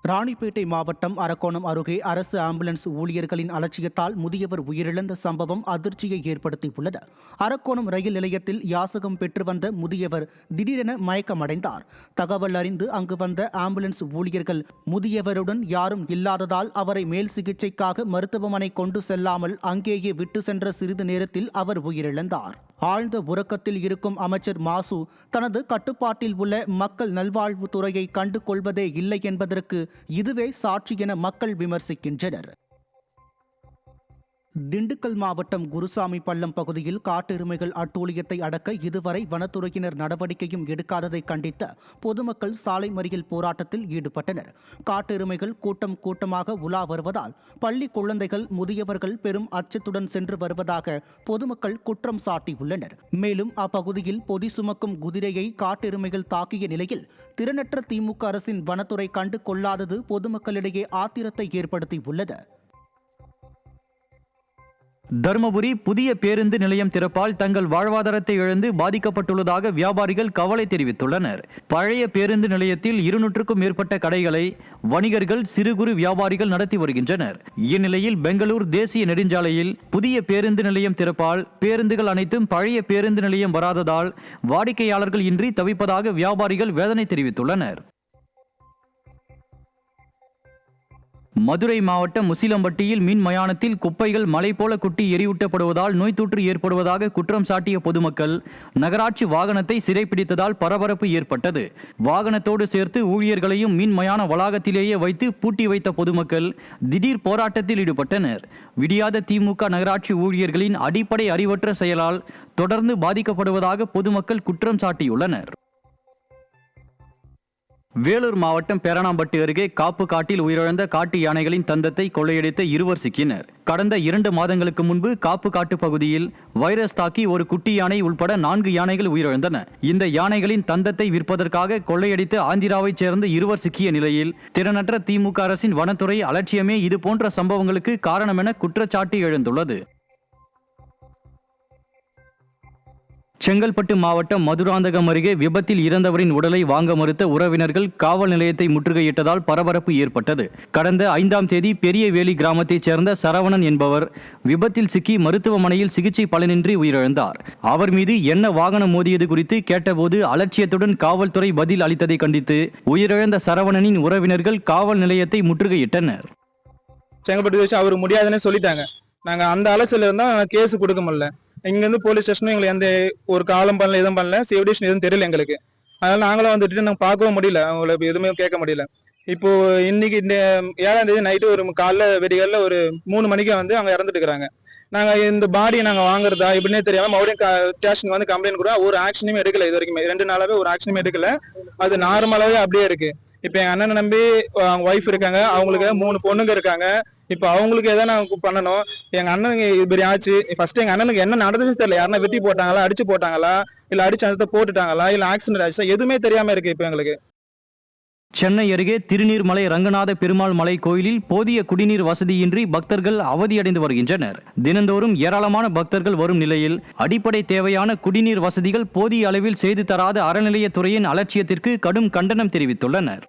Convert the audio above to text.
ராணிப்பேட்டை மாவட்டம் அரக்கோணம் அருகே அரசு ஆம்புலன்ஸ் ஊழியர்களின் அலட்சியத்தால் முதியவர் உயிரிழந்த சம்பவம் அதிர்ச்சியை ஏற்படுத்தியுள்ளது. அரக்கோணம் ரயில் நிலையத்தில் யாசகம் பெற்று வந்த முதியவர் திடீரென மயக்கமடைந்தார். தகவல் அறிந்து அங்கு வந்த ஆம்புலன்ஸ் ஊழியர்கள் முதியவருடன் யாரும் இல்லாததால் அவரை மேல் சிகிச்சைக்காக மருத்துவமனை கொண்டு செல்லாமல் அங்கேயே விட்டு சென்ற சிறிது நேரத்தில் அவர் உயிரிழந்தார். ஆழ்ந்த உறக்கத்தில் இருக்கும் அமைச்சர் மாசு தனது கட்டுப்பாட்டில் உள்ள மக்கள் நல்வாழ்வுத்துறையை கண்டு கொள்வதே இல்லை என்பதற்கு இதுவே சாட்சி என மக்கள் விமர்சிக்கின்றனர். திண்டுக்கல் மாவட்டம் குருசாமி பள்ளம் பகுதியில் காட்டெருமைகள் அட்டூழியத்தை அடக்க இதுவரை வனத்துறையினர் நடவடிக்கையும் எடுக்காததை கண்டித்து பொதுமக்கள் சாலை மறியல் போராட்டத்தில் ஈடுபட்டனர். காட்டெருமைகள் கூட்டம் கூட்டமாக உலா வருவதால் பள்ளி குழந்தைகள், முதியவர்கள் பெரும் அச்சத்துடன் சென்று வருவதாக பொதுமக்கள் குற்றம் சாட்டியுள்ளனர். மேலும் அப்பகுதியில் பொதி சுமக்கும் குதிரையை காட்டெருமைகள் தாக்கிய நிலையில் திறனற்ற திமுக அரசின் வனத்துறை கண்டு கொள்ளாதது பொதுமக்களிடையே ஆத்திரத்தை ஏற்படுத்தியுள்ளது. தருமபுரி புதிய பேருந்து நிலையம் திறப்பால் தங்கள் வாழ்வாதாரத்தை இழந்து பாதிக்கப்பட்டுள்ளதாக வியாபாரிகள் கவலை தெரிவித்துள்ளனர். பழைய பேருந்து நிலையத்தில் 200க்கும் மேற்பட்ட கடைகளை வணிகர்கள், சிறு குறு வியாபாரிகள் நடத்தி வருகின்றனர். இந்நிலையில் பெங்களூர் தேசிய நெடுஞ்சாலையில் புதிய பேருந்து நிலையம் திறப்பால் பேருந்துகள் அனைத்தும் பழைய பேருந்து நிலையம் வராததால் வாடிக்கையாளர்கள் இன்றி தவிப்பதாக வியாபாரிகள் வேதனை தெரிவித்துள்ளனர். மதுரை மாவட்டம் முசிலம்பட்டியில் மின் மயானத்தில் குப்பைகள் மலை போல குட்டி எரியூட்டப்படுவதால் நோய் தொற்று ஏற்படுவதாக குற்றம் சாட்டிய பொதுமக்கள் நகராட்சி வாகனத்தை சிறைப்பிடித்ததால் பரபரப்பு ஏற்பட்டது. வாகனத்தோடு சேர்த்து ஊழியர்களையும் மின் மயான வளாகத்திலேயே வைத்து பூட்டி வைத்த பொதுமக்கள் திடீர் போராட்டத்தில் ஈடுபட்டனர். விடியாத திமுக நகராட்சி ஊழியர்களின் அடிப்படை அறிவற்ற செயலால் தொடர்ந்து பாதிக்கப்படுவதாக பொதுமக்கள் குற்றம் சாட்டியுள்ளனர். வேலூர் மாவட்டம் பேரணாம்பட்டு அருகே காப்பு காட்டில் உயிரிழந்த காட்டு யானைகளின் தந்தத்தை கொள்ளையடித்த 2 சிக்கினர். கடந்த 2 மாதங்களுக்கு முன்பு காப்பு காட்டு பகுதியில் வைரஸ் தாக்கி ஒரு குட்டி யானை உள்பட 4 யானைகள் உயிரிழந்தன. இந்த யானைகளின் தந்தத்தை விற்பதற்காக கொள்ளையடித்த ஆந்திராவைச் சேர்ந்த 2 சிக்கிய நிலையில் திறனற்ற திமுக அரசின் வனத்துறை அலட்சியமே இதுபோன்ற சம்பவங்களுக்கு காரணம் என குற்றச்சாட்டு எழுந்துள்ளது. செங்கல்பட்டு மாவட்டம் மதுராந்தகம் அருகே விபத்தில் இறந்தவரின் உடலை வாங்க மறுத்த உறவினர்கள் காவல் நிலையத்தை முற்றுகையிட்டதால் பரபரப்பு ஏற்பட்டது. கடந்த 5ஆம் தேதி பெரியவேலி கிராமத்தைச் சேர்ந்த சரவணன் என்பவர் விபத்தில் சிக்கி மருத்துவமனையில் சிகிச்சை பலனின்றி உயிரிழந்தார். அவர் மீது என்ன வாகனம் மோதியது குறித்து கேட்டபோது அலட்சியத்துடன் காவல்துறை பதில் அளித்ததை கண்டித்து உயிரிழந்த சரவணனின் உறவினர்கள் காவல் நிலையத்தை முற்றுகையிட்டனர். செங்கல்பட்டு வச்சு அவர் முடியாதுன்னு சொல்லிட்டாங்க. நாங்க அந்த அலைச்சல் இருந்தா கேஸ் கொடுக்க முடியல. இங்கேருந்து போலீஸ் ஸ்டேஷனும் எங்களுக்கு எந்த ஒரு காலம் பண்ணல, எதுவும் பண்ணல, சேவ்டேஷன் எதுவும் தெரியல எங்களுக்கு. அதனால நாங்களும் வந்துட்டு நாங்கள் பார்க்கவும் முடியல, அவங்கள எதுவுமே கேட்க முடியல. இப்போ இன்னைக்கு இந்த 7ஆம் தேதி நைட்டு ஒரு காலைல வெடிகளில் ஒரு 3 மணிக்கு வந்து அங்கே இறந்துட்டு இருக்கிறாங்க. நாங்கள் இந்த பாடியை நாங்கள் வாங்குறதா இப்படின்னே தெரியாமல் மறுபடியும் ஸ்டேஷனுக்கு வந்து கம்ப்ளைண்ட் கூட ஒரு ஆக்ஷனுமே எடுக்கல. இது வரைக்கும் 2 நாளாவே ஒரு ஆக்ஷனுமே எடுக்கல. அது நார்மலாவே அப்படியே இருக்கு. இப்போ எங்கள் அண்ணனை நம்பி அவங்க ஒய்ஃப் இருக்காங்க, அவங்களுக்கு 3 பொண்ணுங்க இருக்காங்க. இப்போ அவங்களுக்கு எதனா பண்ணணும். எங்க அண்ணனுக்கு இப்படி ஆச்சு. ஃபர்ஸ்ட் எங்க அண்ணனுக்கு என்ன நடந்துச்சு தெரியல. யாருன்னா வெட்டி போட்டாங்களா, அடிச்சு போட்டாங்களா, இல்ல அடிச்சு அந்த போட்டுட்டாங்களா, இல்ல ஆக்சிடென்ட் ஆச்சு, எதுவுமே தெரியாம இருக்கு இப்போ எங்களுக்கு. சென்னை அருகே திருநீர்மலை ரங்கநாத பெருமாள் மலை கோயிலில் போதிய குடிநீர் வசதியின்றி பக்தர்கள் அவதியடைந்து வருகின்றனர். தினந்தோறும் ஏராளமான பக்தர்கள் வரும் நிலையில் அடிப்படை தேவையான குடிநீர் வசதிகள் போதிய அளவில் செய்து தராத அறநிலையத்துறையின் அலட்சியத்திற்கு கடும் கண்டனம் தெரிவித்துள்ளனர்.